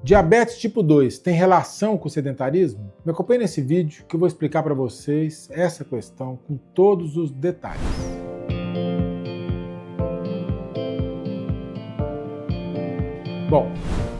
Diabetes tipo 2 tem relação com o sedentarismo? Me acompanhe nesse vídeo que eu vou explicar para vocês essa questão com todos os detalhes. Bom,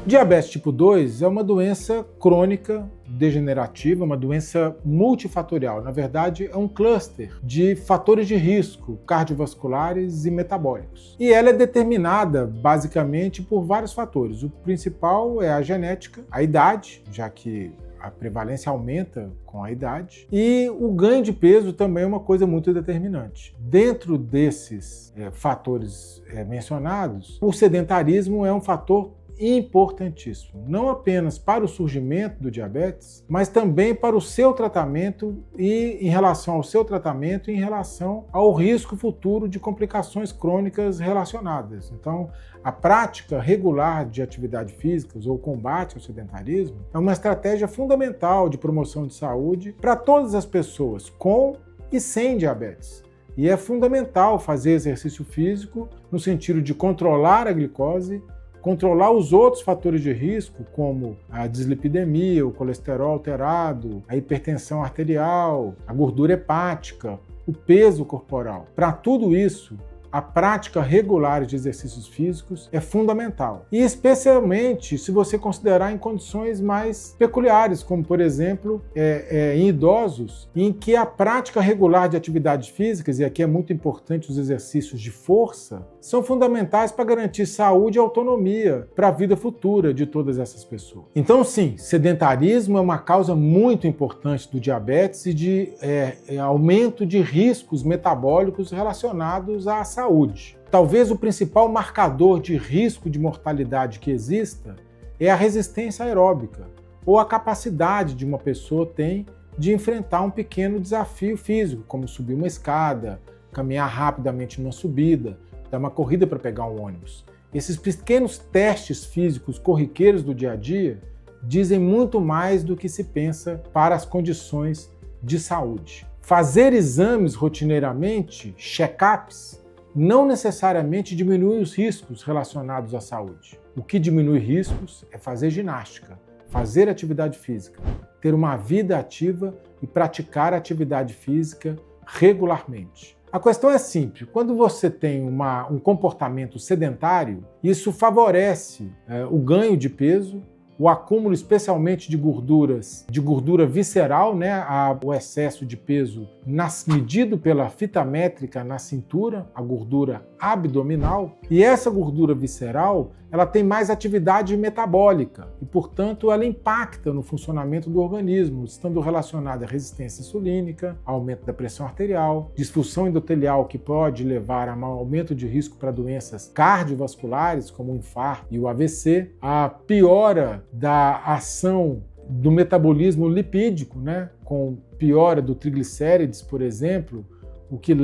diabetes tipo 2 é uma doença crônica degenerativa, uma doença multifatorial. Na verdade, é um cluster de fatores de risco cardiovasculares e metabólicos. E ela é determinada basicamente por vários fatores. O principal é a genética, a idade, já que a prevalência aumenta com a idade, e o ganho de peso também é uma coisa muito determinante. Dentro desses fatores mencionados, o sedentarismo é um fator importantíssimo, não apenas para o surgimento do diabetes, mas também para o seu tratamento e em relação ao seu tratamento, em relação ao risco futuro de complicações crônicas relacionadas. Então, a prática regular de atividade física ou combate ao sedentarismo é uma estratégia fundamental de promoção de saúde para todas as pessoas com e sem diabetes. E é fundamental fazer exercício físico no sentido de controlar a glicose, controlar os outros fatores de risco, como a dislipidemia, o colesterol alterado, a hipertensão arterial, a gordura hepática, o peso corporal. Para tudo isso, a prática regular de exercícios físicos é fundamental. E especialmente se você considerar em condições mais peculiares, como por exemplo, em idosos, em que a prática regular de atividades físicas, e aqui é muito importante os exercícios de força, são fundamentais para garantir saúde e autonomia para a vida futura de todas essas pessoas. Então sim, sedentarismo é uma causa muito importante do diabetes e de aumento de riscos metabólicos relacionados à saúde. Talvez o principal marcador de risco de mortalidade que exista é a resistência aeróbica, ou a capacidade de uma pessoa tem de enfrentar um pequeno desafio físico, como subir uma escada, caminhar rapidamente numa subida, dar uma corrida para pegar um ônibus. Esses pequenos testes físicos corriqueiros do dia a dia dizem muito mais do que se pensa para as condições de saúde. Fazer exames rotineiramente, check-ups, não necessariamente diminui os riscos relacionados à saúde. O que diminui riscos é fazer ginástica, fazer atividade física, ter uma vida ativa e praticar atividade física regularmente. A questão é simples, quando você tem um comportamento sedentário, isso favorece o ganho de peso, o acúmulo especialmente de gordura visceral, o excesso de peso medido pela fita métrica na cintura, a gordura abdominal, e essa gordura visceral ela tem mais atividade metabólica e, portanto, ela impacta no funcionamento do organismo, estando relacionada à resistência insulínica, aumento da pressão arterial, disfunção endotelial que pode levar a um aumento de risco para doenças cardiovasculares, como o infarto e o AVC, a piora da ação do metabolismo lipídico, com piora do triglicérides, por exemplo, o que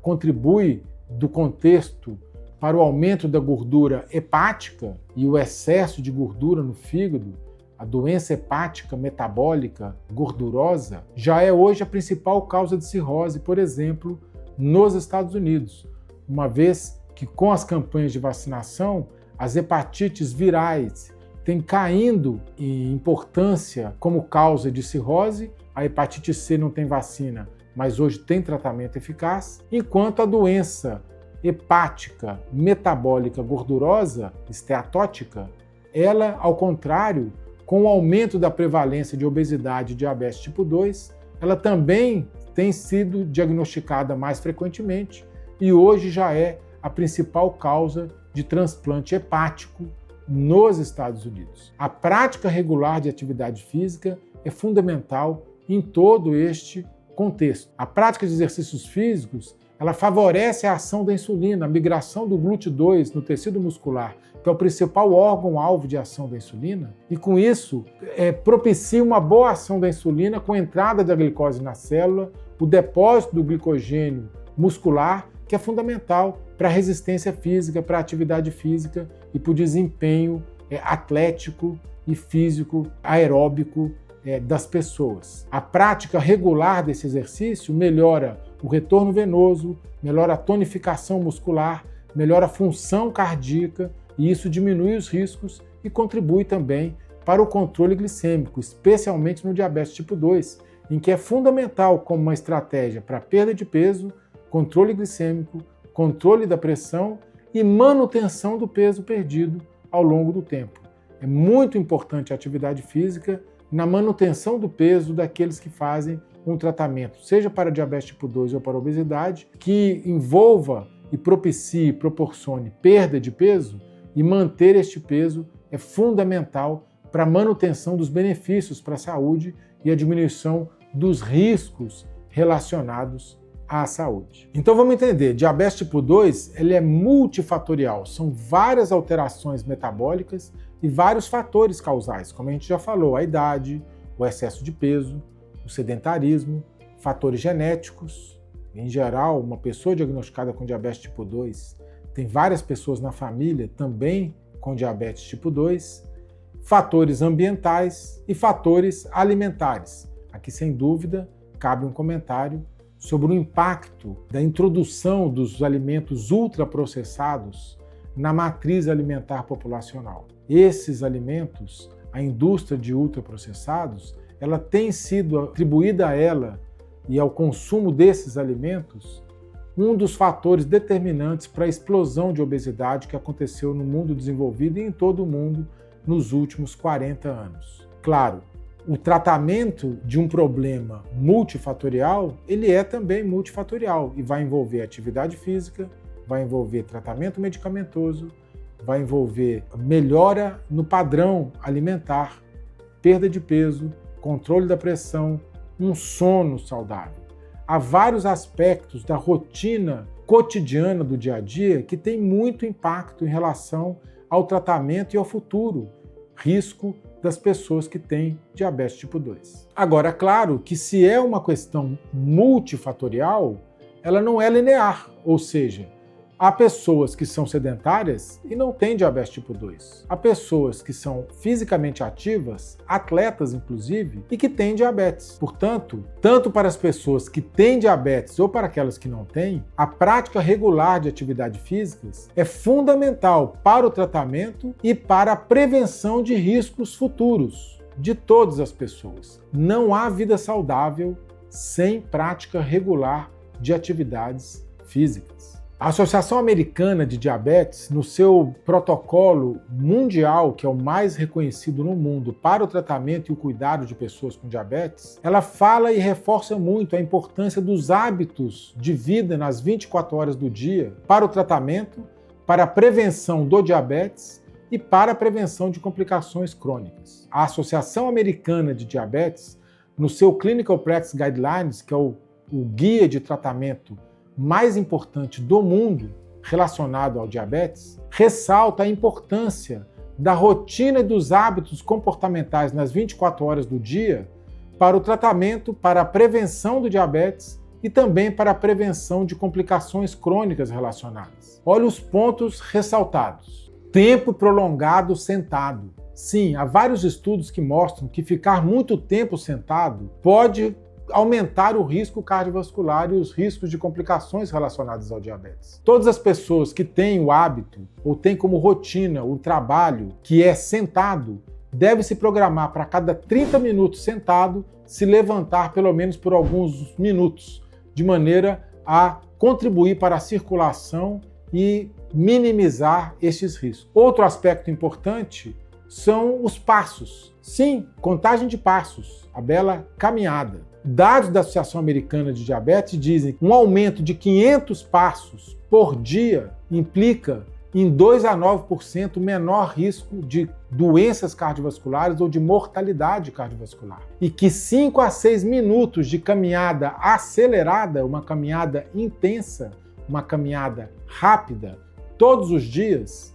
contribui do contexto para o aumento da gordura hepática e o excesso de gordura no fígado. A doença hepática metabólica gordurosa já é hoje a principal causa de cirrose, por exemplo, nos Estados Unidos, uma vez que com as campanhas de vacinação, as hepatites virais têm caindo em importância como causa de cirrose. A hepatite C não tem vacina, mas hoje tem tratamento eficaz, enquanto a doença hepática metabólica gordurosa, esteatótica, ela, ao contrário, com o aumento da prevalência de obesidade e diabetes tipo 2, ela também tem sido diagnosticada mais frequentemente e hoje já é a principal causa de transplante hepático nos Estados Unidos. A prática regular de atividade física é fundamental em todo este contexto. A prática de exercícios físicos ela favorece a ação da insulina, a migração do GLUT2 no tecido muscular, que é o principal órgão-alvo de ação da insulina, e com isso propicia uma boa ação da insulina com a entrada da glicose na célula, o depósito do glicogênio muscular, que é fundamental para a resistência física, para a atividade física e para o desempenho atlético e físico aeróbico das pessoas. A prática regular desse exercício melhora o retorno venoso, melhora a tonificação muscular, melhora a função cardíaca e isso diminui os riscos e contribui também para o controle glicêmico, especialmente no diabetes tipo 2, em que é fundamental como uma estratégia para perda de peso, controle glicêmico, controle da pressão e manutenção do peso perdido ao longo do tempo. É muito importante a atividade física na manutenção do peso daqueles que fazem um tratamento, seja para diabetes tipo 2 ou para obesidade, que envolva e propicie, proporcione perda de peso, e manter este peso é fundamental para a manutenção dos benefícios para a saúde e a diminuição dos riscos relacionados à saúde. Então vamos entender, diabetes tipo 2 ele é multifatorial, são várias alterações metabólicas e vários fatores causais, como a gente já falou, a idade, o excesso de peso, o sedentarismo, fatores genéticos. Em geral, uma pessoa diagnosticada com diabetes tipo 2 tem várias pessoas na família também com diabetes tipo 2, fatores ambientais e fatores alimentares. Aqui, sem dúvida, cabe um comentário sobre o impacto da introdução dos alimentos ultraprocessados na matriz alimentar populacional. Esses alimentos, a indústria de ultraprocessados, ela tem sido atribuída a ela e ao consumo desses alimentos um dos fatores determinantes para a explosão de obesidade que aconteceu no mundo desenvolvido e em todo o mundo nos últimos 40 anos. Claro, o tratamento de um problema multifatorial, ele é também multifatorial e vai envolver atividade física, vai envolver tratamento medicamentoso, vai envolver melhora no padrão alimentar, perda de peso, controle da pressão, um sono saudável. Há vários aspectos da rotina cotidiana do dia a dia que tem muito impacto em relação ao tratamento e ao futuro risco das pessoas que têm diabetes tipo 2. Agora, é claro que se é uma questão multifatorial, ela não é linear, ou seja, há pessoas que são sedentárias e não têm diabetes tipo 2. Há pessoas que são fisicamente ativas, atletas inclusive, e que têm diabetes. Portanto, tanto para as pessoas que têm diabetes ou para aquelas que não têm, a prática regular de atividade físicas é fundamental para o tratamento e para a prevenção de riscos futuros de todas as pessoas. Não há vida saudável sem prática regular de atividades físicas. A Associação Americana de Diabetes, no seu protocolo mundial, que é o mais reconhecido no mundo para o tratamento e o cuidado de pessoas com diabetes, ela fala e reforça muito a importância dos hábitos de vida nas 24 horas do dia para o tratamento, para a prevenção do diabetes e para a prevenção de complicações crônicas. A Associação Americana de Diabetes, no seu Clinical Practice Guidelines, que é o guia de tratamento mais importante do mundo relacionado ao diabetes, ressalta a importância da rotina e dos hábitos comportamentais nas 24 horas do dia para o tratamento, para a prevenção do diabetes e também para a prevenção de complicações crônicas relacionadas. Olha os pontos ressaltados. Tempo prolongado sentado. Sim, há vários estudos que mostram que ficar muito tempo sentado pode aumentar o risco cardiovascular e os riscos de complicações relacionadas ao diabetes. Todas as pessoas que têm o hábito ou têm como rotina o trabalho que é sentado, devem se programar para cada 30 minutos sentado, se levantar pelo menos por alguns minutos, de maneira a contribuir para a circulação e minimizar esses riscos. Outro aspecto importante são os passos. Sim, contagem de passos, a bela caminhada. Dados da Associação Americana de Diabetes dizem que um aumento de 500 passos por dia implica em 2 a 9% menor risco de doenças cardiovasculares ou de mortalidade cardiovascular. E que 5 a 6 minutos de caminhada acelerada, uma caminhada intensa, uma caminhada rápida, todos os dias,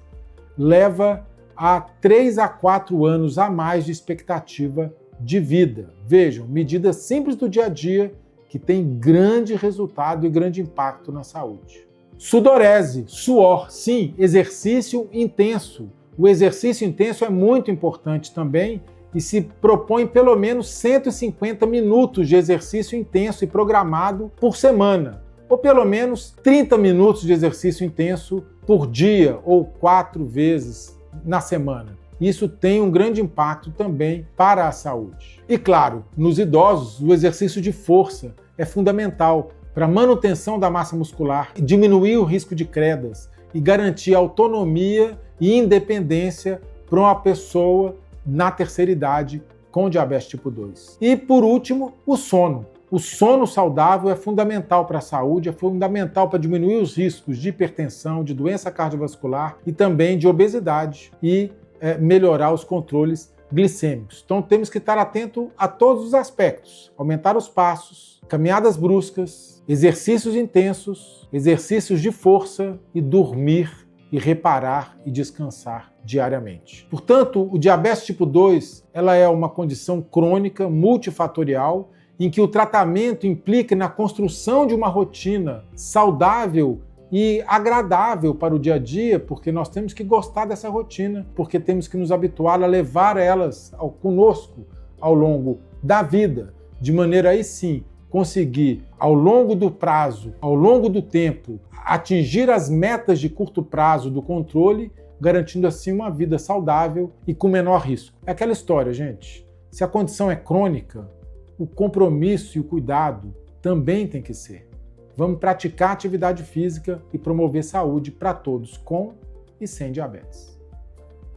leva a 3 a 4 anos a mais de expectativa de vida. Vejam, medidas simples do dia a dia que têm grande resultado e grande impacto na saúde. Sudorese, suor, sim, exercício intenso. O exercício intenso é muito importante também e se propõe pelo menos 150 minutos de exercício intenso e programado por semana, ou pelo menos 30 minutos de exercício intenso por dia ou 4 vezes na semana. e isso tem um grande impacto também para a saúde. E claro, nos idosos, o exercício de força é fundamental para a manutenção da massa muscular, diminuir o risco de quedas e garantir autonomia e independência para uma pessoa na terceira idade com diabetes tipo 2. E por último, o sono. O sono saudável é fundamental para a saúde, é fundamental para diminuir os riscos de hipertensão, de doença cardiovascular e também de obesidade e melhorar os controles glicêmicos. Então temos que estar atento a todos os aspectos, aumentar os passos, caminhadas bruscas, exercícios intensos, exercícios de força e dormir e reparar e descansar diariamente. Portanto, o diabetes tipo 2, ela é uma condição crônica multifatorial em que o tratamento implica na construção de uma rotina saudável e agradável para o dia a dia, porque nós temos que gostar dessa rotina, porque temos que nos habituar a levar elas conosco ao longo da vida, de maneira aí sim conseguir, ao longo do prazo, ao longo do tempo, atingir as metas de curto prazo do controle, garantindo assim uma vida saudável e com menor risco. É aquela história, gente. Se a condição é crônica, o compromisso e o cuidado também tem que ser. Vamos praticar atividade física e promover saúde para todos com e sem diabetes.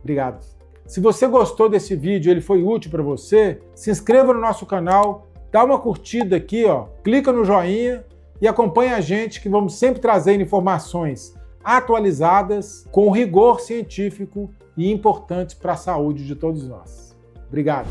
Obrigado. Se você gostou desse vídeo, ele foi útil para você, se inscreva no nosso canal, dá uma curtida aqui, clica no joinha e acompanha a gente que vamos sempre trazer informações atualizadas com rigor científico e importantes para a saúde de todos nós. Obrigado.